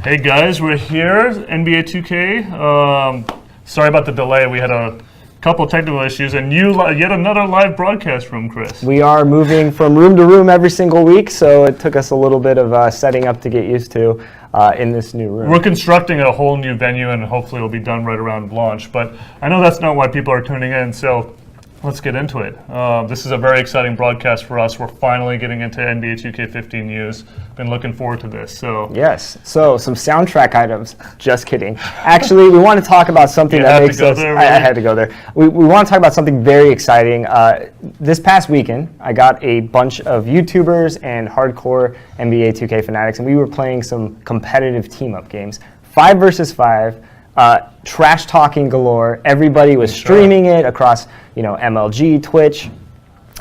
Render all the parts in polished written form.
Hey guys, we're here, NBA 2K. Sorry about the delay. We had a couple technical issues, and yet another live broadcast room, Chris. We are moving from room to room every single week, so it took us a little bit of setting up to get used to in this new room. We're constructing a whole new venue, and hopefully it'll be done right around launch. But I know that's not why people are tuning in, so let's get into it. This is a very exciting broadcast for us. We're finally getting into NBA 2K15 news. Been looking forward to this. So yes. So some soundtrack items. Just kidding. Actually, we want to talk about something that makes us. There, really? I had to go there. We want to talk about something very exciting. This past weekend, I got a bunch of YouTubers and hardcore NBA 2K fanatics, and we were playing some competitive team-up games, 5 versus 5. Trash talking galore. Everybody was streaming it across, MLG, Twitch.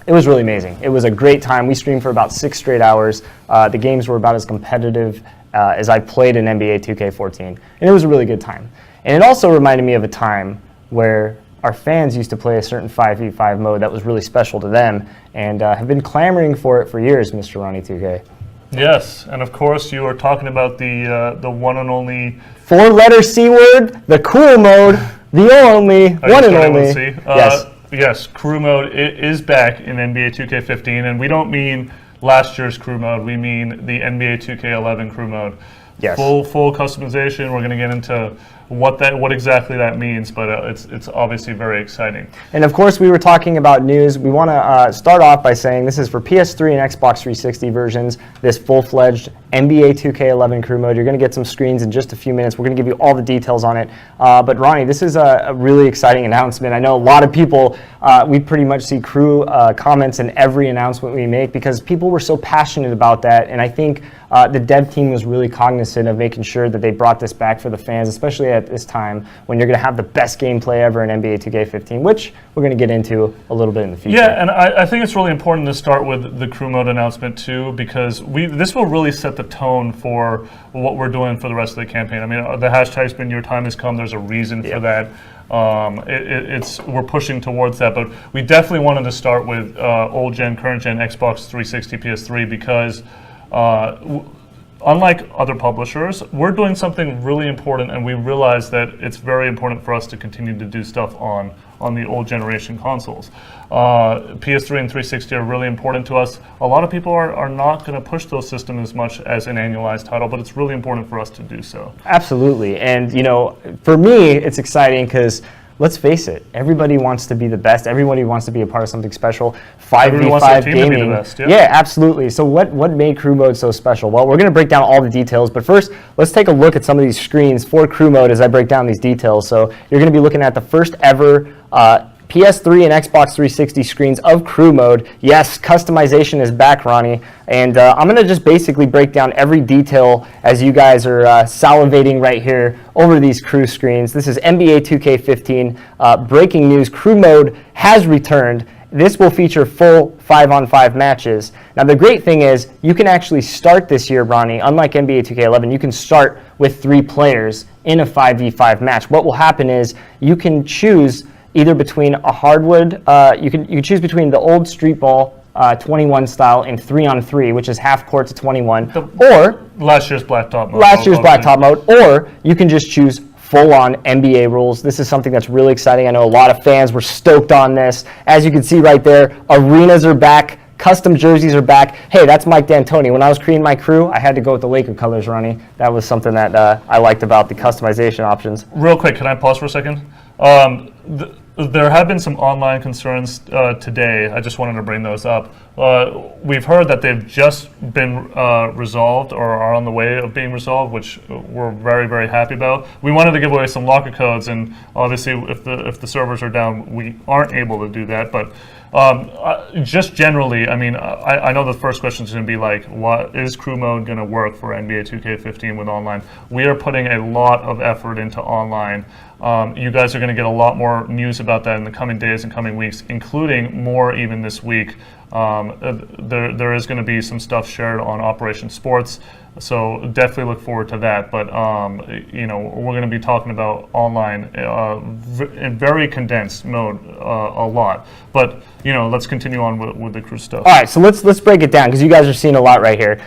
It was really amazing. It was a great time. We streamed for about 6 straight hours. The games were about as competitive as I played in NBA 2K14, and it was a really good time. And it also reminded me of a time where our fans used to play a certain 5v5 mode that was really special to them, and have been clamoring for it for years, Mr. Ronnie 2K. Yes, and of course you are talking about the one and only 4-letter C word, the cool mode, the only, one and only. Yes. Yes, crew mode is back in NBA 2K15, and we don't mean last year's crew mode. We mean the NBA 2K11 crew mode. Yes. Full customization. We're going to get into what exactly that means, but it's obviously very exciting. And of course, we were talking about news. We want to start off by saying this is for PS3 and Xbox 360 versions, this full-fledged NBA 2K11 crew mode. You're going to get some screens in just a few minutes. We're going to give you all the details on it. But Ronnie, this is a really exciting announcement. I know a lot of people, we pretty much see crew comments in every announcement we make because people were so passionate about that. And I think the dev team was really cognizant of making sure that they brought this back for the fans, especially at this time when you're going to have the best gameplay ever in NBA 2K15, which we're going to get into a little bit in the future. Yeah, and I think it's really important to start with the crew mode announcement too, because this will really set the tone for what we're doing for the rest of the campaign. I mean, the hashtag's been "Your time has come." There's a reason for that. We're pushing towards that, but we definitely wanted to start with old gen, current gen, Xbox 360, PS3, because unlike other publishers, we're doing something really important, and we realize that it's very important for us to continue to do stuff on the old generation consoles. PS3 and 360 are really important to us. A lot of people are not going to push those systems as much as an annualized title, but it's really important for us to do so. Absolutely, and for me, it's exciting because let's face it, everybody wants to be the best. Everybody wants to be a part of something special. 5v5 gaming. To be the best, yeah, absolutely. So what made crew mode so special? Well, we're going to break down all the details, but first, let's take a look at some of these screens for crew mode as I break down these details. So you're going to be looking at the first ever PS3 and Xbox 360 screens of crew mode. Yes, customization is back, Ronnie. And I'm going to just basically break down every detail as you guys are salivating right here over these crew screens. This is NBA 2K15. Breaking news, crew mode has returned. This will feature full 5-on-5 matches. Now, the great thing is you can actually start this year, Ronnie, unlike NBA 2K11, you can start with 3 players in a 5v5 match. What will happen is you can choose either between a hardwood, you can choose between the old street ball 21 style and 3-on-3, which is half court to 21, or last year's blacktop mode. Blacktop mode, or you can just choose full-on NBA rules. This is something that's really exciting. I know a lot of fans were stoked on this. As you can see right there, arenas are back. Custom jerseys are back. Hey, that's Mike D'Antoni. When I was creating my crew, I had to go with the Laker colors, Ronnie. That was something that I liked about the customization options. Real quick, can I pause for a second? There have been some online concerns today. I just wanted to bring those up. We've heard that they've just been resolved or are on the way of being resolved, which we're very, very happy about. We wanted to give away some locker codes, and obviously if the servers are down, we aren't able to do that. But just generally, I mean, I know the first question is going to be like, what is crew mode going to work for NBA 2K15 with online? We are putting a lot of effort into online. You guys are going to get a lot more news about that in the coming days and coming weeks, including more even this week. There is going to be some stuff shared on Operation Sports, so definitely look forward to that. But we're going to be talking about online in very condensed mode a lot. But let's continue on with the crew stuff. All right, so let's break it down because you guys are seeing a lot right here.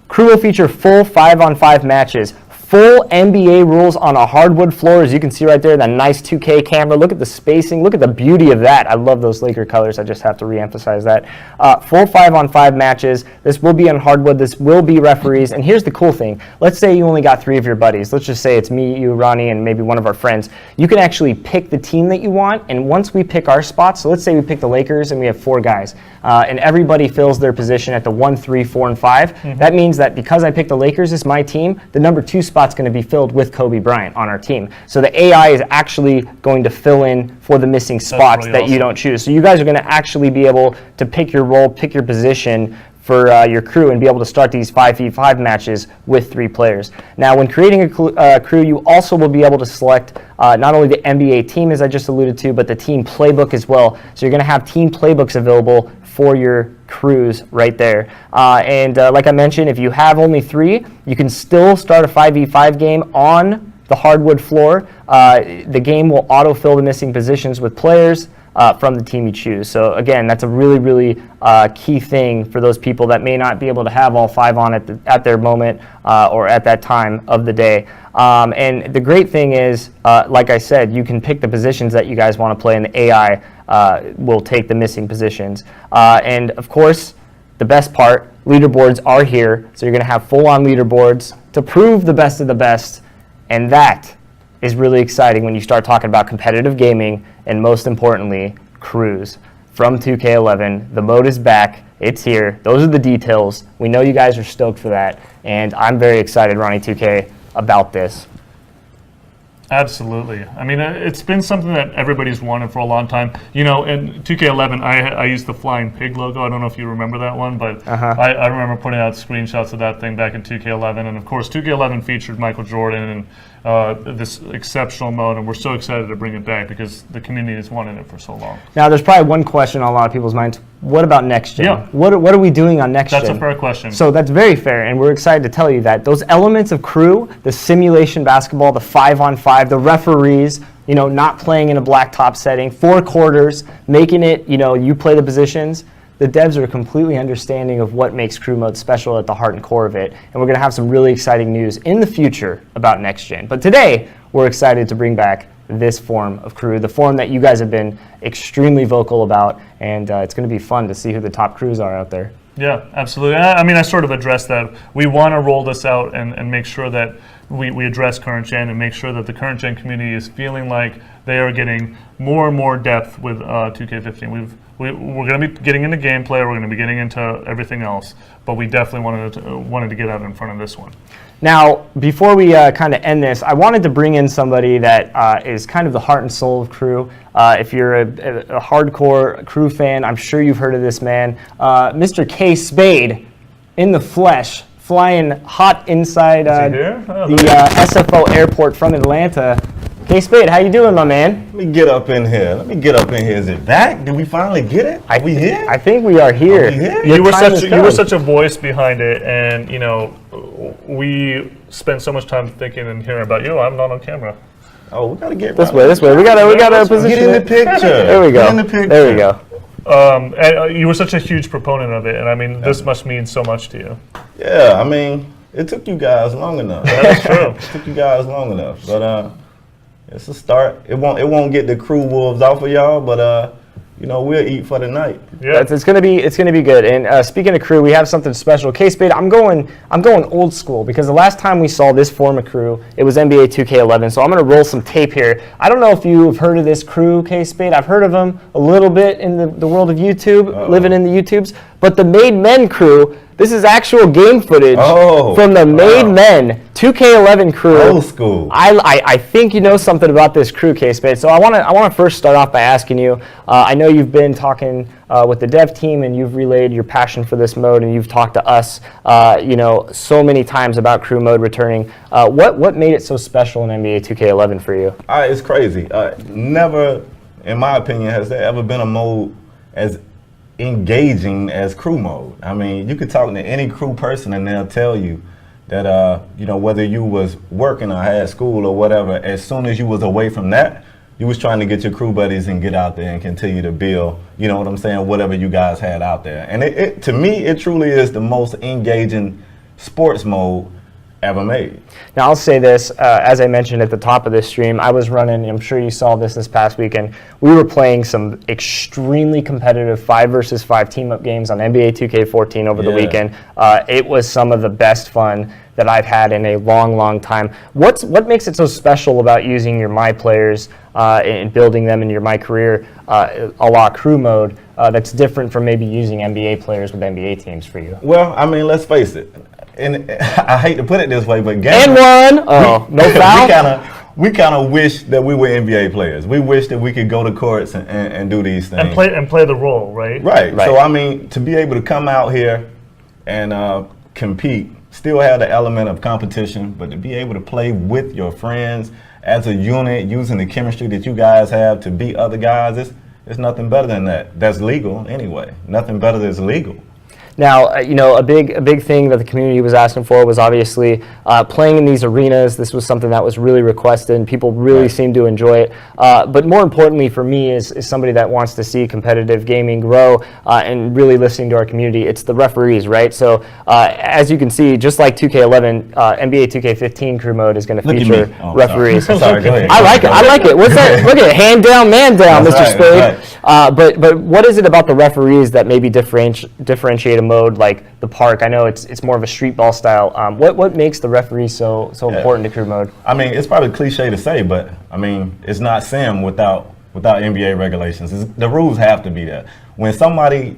Crew will feature full 5-on-5 matches, Full NBA rules on a hardwood floor, as you can see right there, that nice 2K camera. Look at the spacing. Look at the beauty of that. I love those Laker colors. I just have to reemphasize that. Full 5-on-5 matches. This will be on hardwood. This will be referees. And here's the cool thing. Let's say you only got 3 of your buddies. Let's just say it's me, you, Ronnie, and maybe one of our friends. You can actually pick the team that you want. And once we pick our spots, so let's say we pick the Lakers and we have 4 guys, and everybody fills their position at the 1, 3, 4, and 5. That means that because I picked the Lakers as my team, the number 2 spot's going to be filled with Kobe Bryant on our team. So the AI is actually going to fill in for the missing spots really that you awesome. don't choose. So you guys are going to actually be able to pick your role, pick your position for your crew, and be able to start these 5v5 matches with 3 players. Now, when creating a crew, you also will be able to select not only the NBA team, as I just alluded to, but the team playbook as well. So you're going to have team playbooks available for your crews right there. And like I mentioned, if you have only 3, you can still start a 5v5 game on the hardwood floor. The game will autofill the missing positions with players from the team you choose. So again, that's a really, really key thing for those people that may not be able to have all 5 on at their moment or at that time of the day. And the great thing is, like I said, you can pick the positions that you guys want to play, and the AI will take the missing positions. And of course, the best part, leaderboards are here. So you're going to have full-on leaderboards to prove the best of the best. And that is really exciting when you start talking about competitive gaming and, most importantly, crews. From 2K11, the mode is back. It's here. Those are the details. We know you guys are stoked for that. And I'm very excited, Ronnie 2K, about this. Absolutely. I mean, it's been something that everybody's wanted for a long time. You know, in 2K11, I used the Flying Pig logo. I don't know if you remember that one, but I remember putting out screenshots of that thing back in 2K11. And of course, 2K11 featured Michael Jordan and this exceptional mode, and we're so excited to bring it back because the community has wanted it for so long. Now, there's probably one question on a lot of people's minds. What about next gen? Yeah. What are we doing on next gen? That's a fair question. So that's very fair, and we're excited to tell you that those elements of crew, the simulation basketball, the 5-on-5, the referees, you know, not playing in a blacktop setting, 4 quarters, making it, you know, you play the positions. The devs are completely understanding of what makes crew mode special at the heart and core of it, and we're going to have some really exciting news in the future about next gen. But today, we're excited to bring back this form of crew, the form that you guys have been extremely vocal about, and it's going to be fun to see who the top crews are out there. Yeah, absolutely. I mean, I sort of addressed that. We want to roll this out and make sure that we address current gen and make sure that the current gen community is feeling like they are getting more and more depth with 2K15. We're going to be getting into gameplay, we're going to be getting into everything else, but we definitely wanted to get out in front of this one. Now, before we kind of end this, I wanted to bring in somebody that is kind of the heart and soul of crew. If you're a hardcore crew fan, I'm sure you've heard of this man, Mr. K. Spade, in the flesh, flying hot inside the SFO airport from Atlanta. K. Spade, how you doing, my man? Let me get up in here. Is it back? Did we finally get it? Are we here? I think we are here. Are we here? You were such a voice behind it, and you know, we spent so much time thinking and hearing about you. I'm not on camera. Oh, we gotta get this way. We gotta position. Get in the picture. There we go. Get in the picture. There we go. And you were such a huge proponent of it, and I mean, this must mean so much to you. Yeah, I mean, it took you guys long enough. That's true. It took you guys long enough, but it's a start. It won't get the crew wolves off of y'all, but you know, we'll eat for the night. Yeah, it's gonna be good. And speaking of crew, we have something special. K-Spade, I'm going old school because the last time we saw this form of crew, it was NBA 2K11. So I'm gonna roll some tape here. I don't know if you've heard of this crew, K-Spade. I've heard of them a little bit in the world of YouTube, living in the YouTubes. But the Made Men crew, this is actual game footage from the Made Men 2K11 crew. Old school. I think you know something about this crew, K-Spade. So I want to first start off by asking you. I know you've been talking with the dev team, and you've relayed your passion for this mode, and you've talked to us, you know, so many times about crew mode returning. What made it so special in NBA 2K11 for you? It's crazy. Never, in my opinion, has there ever been a mode as engaging as crew mode. I mean, you could talk to any crew person and they'll tell you that you know, whether you was working or had school or whatever, as soon as you was away from that, you was trying to get your crew buddies and get out there and continue to build, you know what I'm saying, whatever you guys had out there. And to me, it truly is the most engaging sports mode ever made. Now, I'll say this, as I mentioned at the top of this stream, I was running, I'm sure you saw this past weekend, we were playing some extremely competitive 5 versus 5 team-up games on NBA 2K14 over the weekend. It was some of the best fun that I've had in a long, long time. What makes it so special about using your My Players and building them in your My Career a la crew mode that's different from maybe using NBA players with NBA teams for you? Well, I mean, let's face it. And I hate to put it this way, but And one! Oh, no foul? we kind of wish that we were NBA players. We wish that we could go to courts and do these things. And play the role, right? Right. So, I mean, to be able to come out here and compete, still have the element of competition, but to be able to play with your friends as a unit, using the chemistry that you guys have to beat other guys, it's nothing better than that. That's legal anyway. Nothing better that's legal. Now, a big thing that the community was asking for was obviously playing in these arenas. This was something that was really requested, and people really seemed to enjoy it. But more importantly for me is somebody that wants to see competitive gaming grow and really listening to our community, it's the referees, right? So as you can see, just like 2K11, NBA 2K15 crew mode is going to feature referees. Sorry, go ahead. I like it. What's that? Look at it, hand down, man down, That's Mr. right, Spade. But what is it about the referees that maybe differentiate a mode like the park? I know it's more of a street ball style. What makes the referee so important to crew mode? I mean, it's probably cliche to say, but I mean, it's not sim without NBA regulations. The rules have to be there. When somebody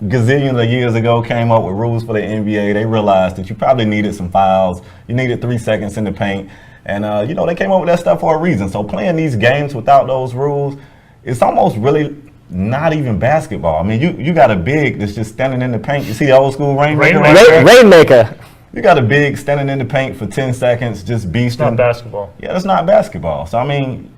gazillions of years ago came up with rules for the NBA, they realized that you probably needed some fouls. You needed 3 seconds in the paint. And, they came up with that stuff for a reason. So playing these games without those rules, it's almost really not even basketball. I mean, you got a big that's just standing in the paint. You see the old school Rainmaker? Rainmaker. You got a big standing in the paint for 10 seconds, just beasting. It's not basketball. Yeah, that's not basketball. So, I mean,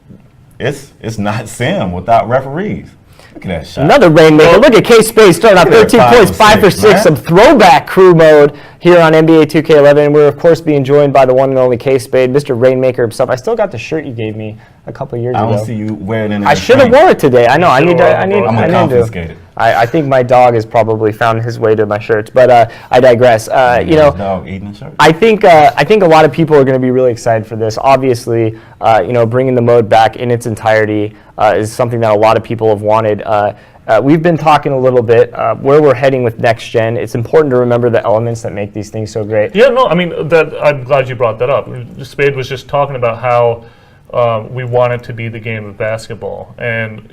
it's not sim without referees. Look at that shot. Another Rainmaker. Look at K-Space starting off 13 points, 5 for 6, man. some throwback crew mode here on NBA 2K11. We're, of course, being joined by the one and only K-Spade, Mr. Rainmaker himself. I still got the shirt you gave me a couple years ago. I don't see you wearing it. I should have worn it today. I know. I need I'm gonna confiscate to. it. I think my dog has probably found his way to my shirts, but I digress. Dog eating a shirt. I think a lot of people are going to be really excited for this. Obviously, bringing the mode back in its entirety is something that a lot of people have wanted. We've been talking a little bit where we're heading with next gen. It's important to remember the elements that make these things so great. Yeah, no, I mean, I'm glad you brought that up. Spade was just talking about how we want it to be the game of basketball, and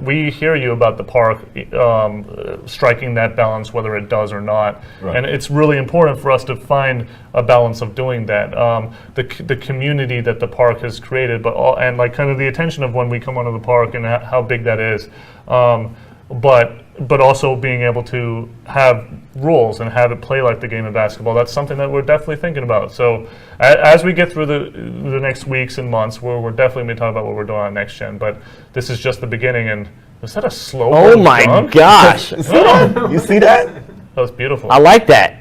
we hear you about the park striking that balance, whether it does or not, right. And it's really important for us to find a balance of doing that. The community that the park has created, and like kind of the attention of when we come onto the park and how big that is, but also being able to have rules and have it play like the game of basketball. That's something that we're definitely thinking about. So as we get through the next weeks and months, we're definitely going to be talking about what we're doing on next gen. But this is just the beginning. And was that a slow? Oh my dunk? gosh! You see that? That was beautiful. I like that.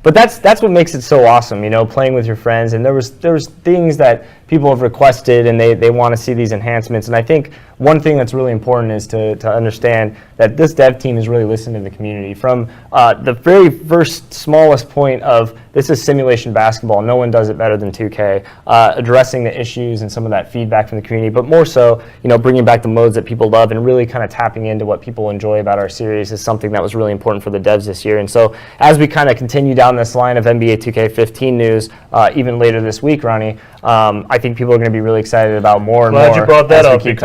But that's what makes it so awesome, playing with your friends. And there was things that people have requested, and they want to see these enhancements. And I think one thing that's really important is to understand that this dev team is really listening to the community. From the very first smallest point of this is simulation basketball, no one does it better than 2K, addressing the issues and some of that feedback from the community, but more so, bringing back the modes that people love and really kind of tapping into what people enjoy about our series is something that was really important for the devs this year. And so as we kind of continue down this line of NBA 2K15 news, even later this week, Ronnie, I think people are going to be really excited about more and more. Glad you brought that up talking.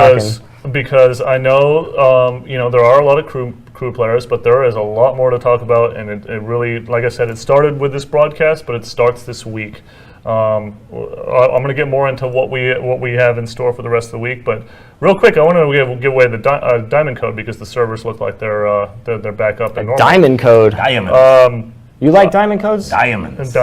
because I know there are a lot of crew players, but there is a lot more to talk about, and it really, like I said, it started with this broadcast, but it starts this week. I'm going to get more into what we have in store for the rest of the week, but real quick, I want to give away the diamond code because the servers look like they're back up and normal. Diamond code. Diamond. You like diamond codes? Diamonds.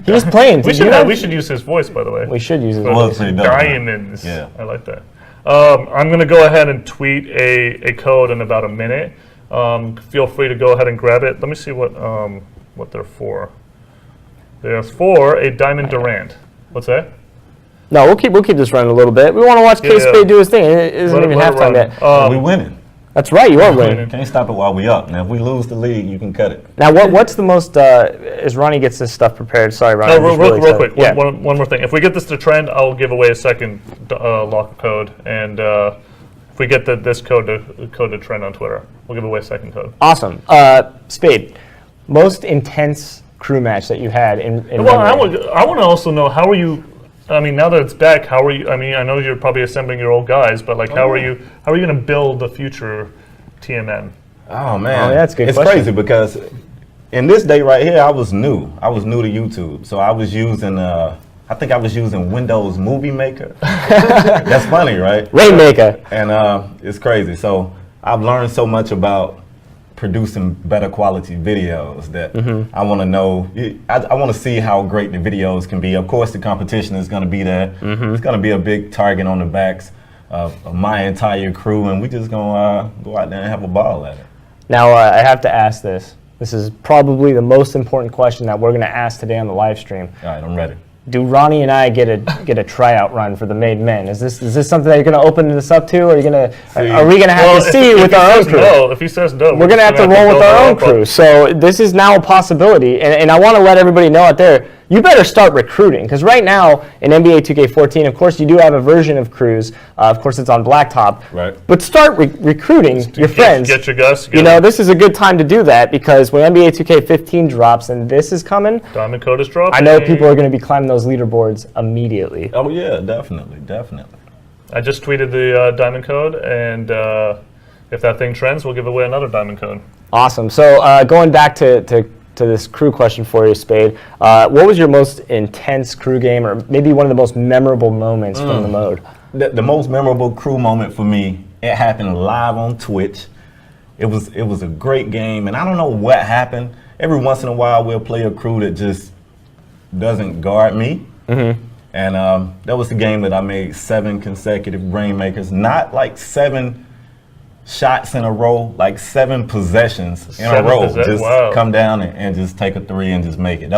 He's playing. We should use his voice, by the way. We should use his Well, voice. pretty dope, Diamonds. Yeah. I like that. I'm going to go ahead and tweet a code in about a minute. Feel free to go ahead and grab it. Let me see what they're for. They're for a Diamond Durant. What's that? No, we'll keep this running a little bit. We want to watch K-Spade do his thing. It isn't even halftime yet. We winning. That's right, you are winning. Can't stop it while we up. Now, if we lose the league, you can cut it. Now, what's the most, as Ronnie gets this stuff prepared, sorry, Ronnie. No, I'm just real really quick. excited. Yeah. One more thing. If we get this to trend, I'll give away a second locker code, and if we get this code to trend on Twitter, we'll give away a second code. Awesome. Spade, most intense crew match that you had in Well, memory. I want to also know, how are you? I mean, now that it's back, how are you? I mean, I know you're probably assembling your old guys, but like, how are you going to build the future TMN? Oh man, that's a good It's question. crazy because in this day right here, I was new. I was new to YouTube, so I was using. I think I was using Windows Movie Maker. That's funny, right? Rainmaker. And it's crazy. So I've learned so much about producing better quality videos that I want to know. I want to see how great the videos can be. Of course, the competition is going to be there. It's going to be a big target on the backs of my entire crew, and we just going to go out there and have a ball at it. Now, I have to ask this. This is probably the most important question that we're going to ask today on the live stream. All right, I'm ready. Do Ronnie and I get a tryout run for the Made Men? Is this something that you're going to open this up to, or are we going to have to see it with our own crew? No, if he says no, We're going to have to roll with our own crew. So this is now a possibility, and I want to let everybody know out there, you better start recruiting, because right now in NBA 2K14, of course, you do have a version of crews. Of course, it's on Blacktop. Right. But start recruiting your friends. Get your guys together. You know, this is a good time to do that, because when NBA 2K15 drops and this is coming, Diamond Code is dropping. I know people are going to be climbing those leaderboards immediately. Oh yeah, definitely. I just tweeted the Diamond Code, and if that thing trends, we'll give away another Diamond Code. Awesome. So going back to this crew question for you, Spade, what was your most intense crew game, or maybe one of the most memorable moments from the mode? The most memorable crew moment for me, it happened live on Twitch. It was a great game, and I don't know what happened. Every once in a while, we'll play a crew that just doesn't guard me. And that was the game that I made 7 consecutive Rainmakers, not like 7 shots in a row, like 7 possessions in a row. Just come down and just take a 3 and just make it.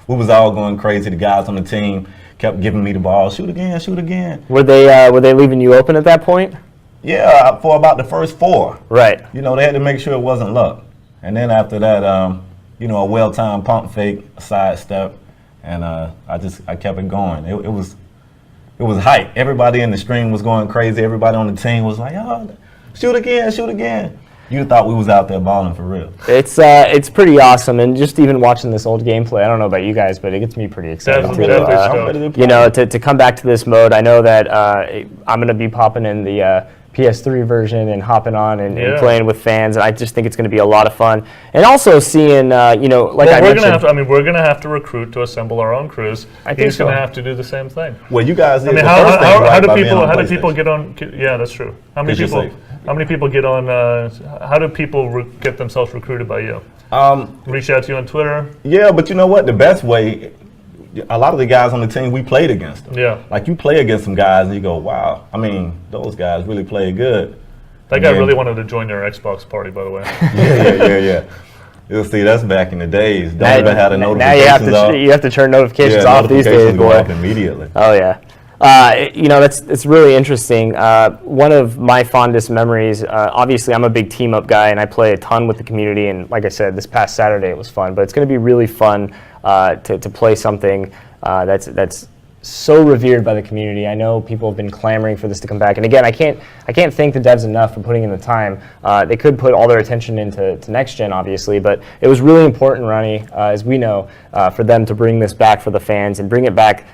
We was all going crazy. The guys on the team kept giving me the ball. Shoot again, shoot again. Were they leaving you open at that point? Yeah, for about the first 4. Right. You know, they had to make sure it wasn't luck. And then after that, you know, a well-timed pump fake, a sidestep, and I kept it going. It was hype. Everybody in the stream was going crazy. Everybody on the team was like, oh, shoot again, shoot again. You thought we was out there balling for real. It's pretty awesome, and just even watching this old gameplay, I don't know about you guys, but it gets me pretty excited. You know, to come back to this mode, I know that I'm going to be popping in the PS3 version and hopping on and playing with fans, and I just think it's going to be a lot of fun. And also seeing, you know, like I mentioned, we're going to have to recruit to assemble our own crews. He's going to have to do the same thing. Well, you guys did how do people get on? Yeah, that's true. How many people get on? How do people get themselves recruited by you? Reach out to you on Twitter. Yeah, but you know what? The best way, a lot of the guys on the team, we played against them. Yeah. Like you play against some guys and you go, wow. I mean, those guys really played good. That guy really wanted to join your Xbox party, by the way. Yeah. You'll see, that's back in the days. Don't even have the notifications now you have to turn notifications off these days, boy. Immediately. Oh yeah. You know, it's really interesting. One of my fondest memories, obviously I'm a big team up guy and I play a ton with the community, and like I said, this past Saturday it was fun, but it's going to be really fun to play something that's so revered by the community. I know people have been clamoring for this to come back, and again, I can't thank the devs enough for putting in the time. They could put all their attention into next gen, obviously, but it was really important, Ronnie, as we know, for them to bring this back for the fans and bring it back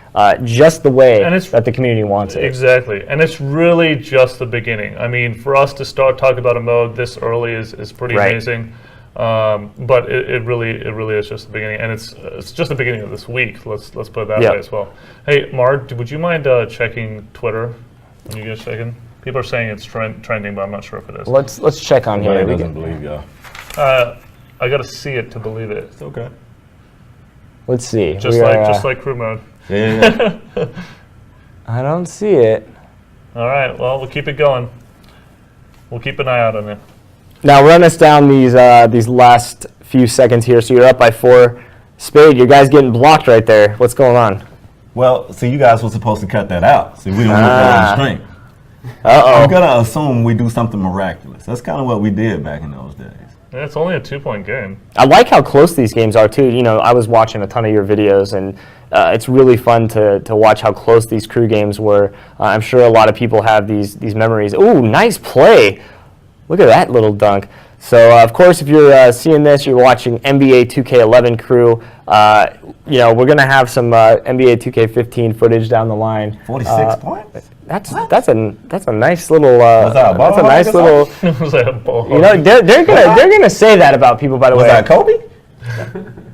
just the way that the community wants it. Exactly, and it's really just the beginning. I mean, for us to start talking about a mode this early is pretty amazing. But it really is just the beginning, and it's just the beginning of this week. Let's put it that way as well. Hey, Mark, would you mind checking Twitter when you guys checking? People are saying it's trending, but I'm not sure if it is. Let's check on here. I doesn't believe y'all. I got to see it to believe it. It's okay. Let's see. Just like crew mode. Yeah. I don't see it. All right. Well, we'll keep it going. We'll keep an eye out on it. Now run us down these last few seconds here. So you're up by 4. Spade, your guy's getting blocked right there. What's going on? Well, see, you guys were supposed to cut that out. See, we don't want that on the stream. I'm gonna assume we do something miraculous. That's kind of what we did back in those days. Yeah, it's only a 2-point game. I like how close these games are too. You know, I was watching a ton of your videos, and it's really fun to watch how close these crew games were. I'm sure a lot of people have these memories. Ooh, nice play! Look at that little dunk. So, of course, if you're seeing this, you're watching NBA 2K11 crew. You know, we're gonna have some NBA 2K15 footage down the line. 46 points. That's a nice little. that a ball that's a nice little. It was like a ball. You know, they're gonna say that about people. By the Was way, that Kobe?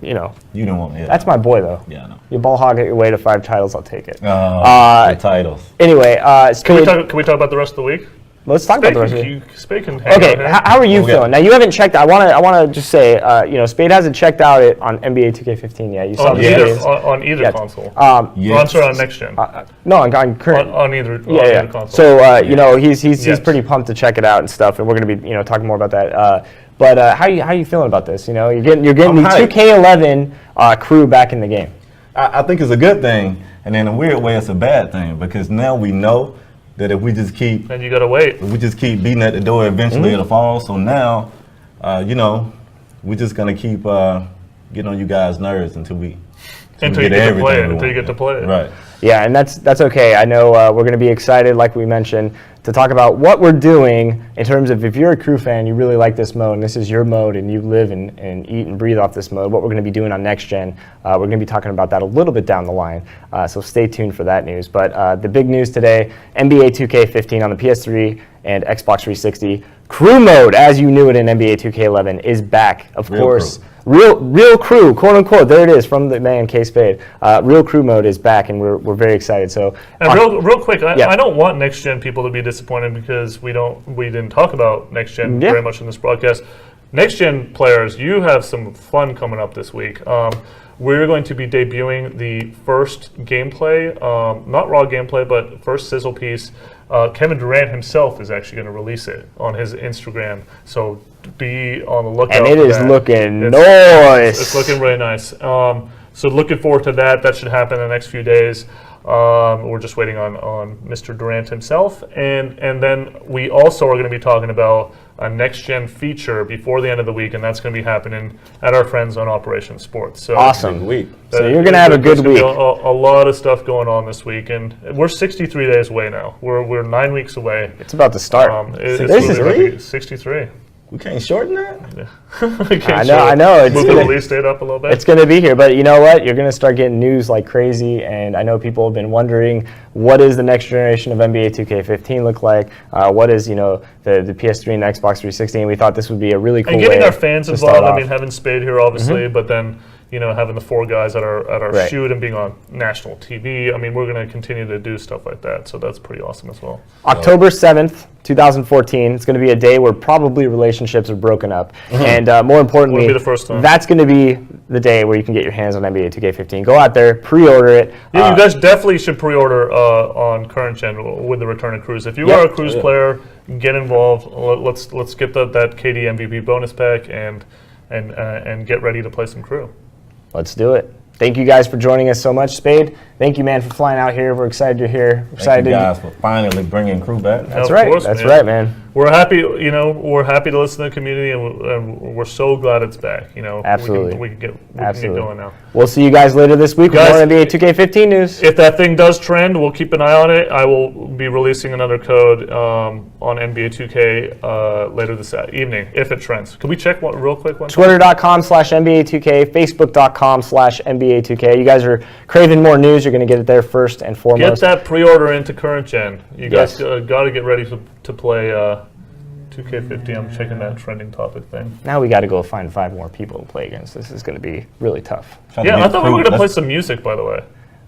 you know, You didn't want me. that's my boy though. Yeah, I know. You ball hog your way to 5 titles, I'll take it. The titles. Anyway, Can we Spade, talk about the rest of the week? let's talk about the rest of it. Spade can hang Okay, out here. how are you Okay. feeling? Now you haven't checked. I want to just say, you know, Spade hasn't checked out it on NBA 2K15 yet. You saw on the either, videos. on either Yeah. console. Yes. I'm sorry, on next gen. No, on current. on either Yeah. console. So you know, he's Yes. pretty pumped to check it out and stuff, and we're gonna be talking more about that. But how you feeling about this? You know, you're getting I'm the hyped. 2K11 crew back in the game. I think it's a good thing, and in a weird way, it's a bad thing because now we know that if we just keep and you gotta wait. beating at the door, eventually Mm-hmm. it'll fall. So now, you know, we're just gonna keep getting on you guys' nerves until we Until you get get to everything play it. we Until you want. get to play it. Right. Yeah, and that's okay. I know we're going to be excited, like we mentioned, to talk about what we're doing in terms of if you're a crew fan, you really like this mode, and this is your mode, and you live and eat and breathe off this mode, what we're going to be doing on Next Gen. We're going to be talking about that a little bit down the line, so stay tuned for that news. But the big news today, NBA 2K15 on the PS3 and Xbox 360. Crew mode, as you knew it in NBA 2K11, is back, of Real course. crew. Real crew, quote unquote. There it is from the man K Spade. Real crew mode is back, and we're very excited. So, And real quick, Yeah. I don't want next gen people to be disappointed because we didn't talk about next gen Yeah. very much in this broadcast. Next gen players, you have some fun coming up this week. We're going to be debuting the first gameplay, not raw gameplay, but first sizzle piece. Kevin Durant himself is actually going to release it on his Instagram, so be on the lookout. and it for is that. looking It's nice. looking really nice. So looking forward to that. That should happen in the next few days. We're just waiting on Mr. Durant himself. And then we also are going to be talking about a next-gen feature before the end of the week, and that's going to be happening at our friends on Operation Sports. So Awesome. Week. So you're gonna have a good there's gonna be week. A lot of stuff going on this week, and we're 63 days away now. We're 9 weeks away. It's about to start. It's This is literally great. 63. We can't shorten that. I know, it's Move the gonna- release date up a little bit. It's going to be here, but you know what? You're going to start getting news like crazy, and I know people have been wondering what does the next generation of NBA 2K15 look like? What is the PS3 and Xbox 360? And we thought this would be a really cool And getting way our fans to start involved. I off. mean, having Spade here, obviously, but then having the 4 guys at our Right. shoot and being on national TV. I mean, we're going to continue to do stuff like that, so that's pretty awesome as well. October 7th, 2014. It's going to be a day where probably relationships are broken up, and more importantly, Wouldn't be the first time. that's going to be the day where you can get your hands on NBA 2K15. Go out there, pre-order it. Yeah, you guys definitely should pre-order on current gen with the return of Cruise. If you Yep. are a Cruise player, get involved. Let's get that KD MVP bonus pack and get ready to play some Crew. Let's do it. Thank you guys for joining us so much, Spade. Thank you, man, for flying out here. We're excited you're here. We're excited Thank you to- guys for finally bringing crew back. That's Of right. course, That's man. right, man. We're happy, we're happy to listen to the community, and we're so glad it's back. Absolutely. we can get Absolutely. going now. We'll see you guys later this week with Guys, more NBA 2K15 news. If that thing does trend, we'll keep an eye on it. I will be releasing another code on NBA 2K later this evening if it trends. Can we check one real quick? Twitter.com/NBA2K, Facebook.com/NBA2K. You guys are craving more news. You're going to get it there first and Get foremost. that pre-order into current gen. You guys Yes. got to get ready to play 2K50. I'm checking that trending topic thing. Now we got to go find 5 more people to play against. This is going to be really tough. Trying to Yeah, I get thought we were crew. going to play Let's- some music, by the way.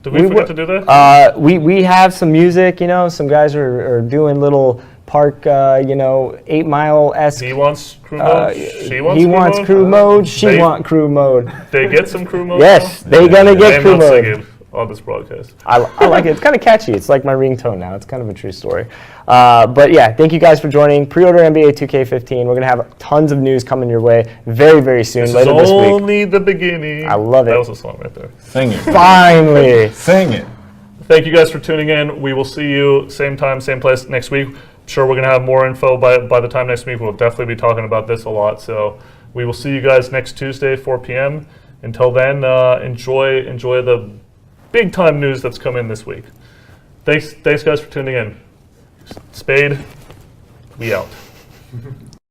Did we forget to do that? We have some music. Some guys are doing little park, 8 Mile-esque. He wants crew mode. She wants He crew wants mode? crew mode. She They- want crew mode. They get some crew mode. Yes, now? they gonna get I'm crew not mode. singing on this broadcast. I like it. It's kind of catchy. It's like my ringtone now. It's kind of a true story. But yeah, thank you guys for joining. Pre-order NBA 2K15. We're going to have tons of news coming your way very, very soon, This later is this week. only the beginning. I love it. That was a song right there. Sing it. Finally. Sing it. Thank you guys for tuning in. We will see you same time, same place next week. Sure, we're going to have more info by the time next week. We'll definitely be talking about this a lot. So we will see you guys next Tuesday, 4 p.m. Until then, enjoy the big time news that's come in this week. Thanks guys for tuning in. Spade, we out.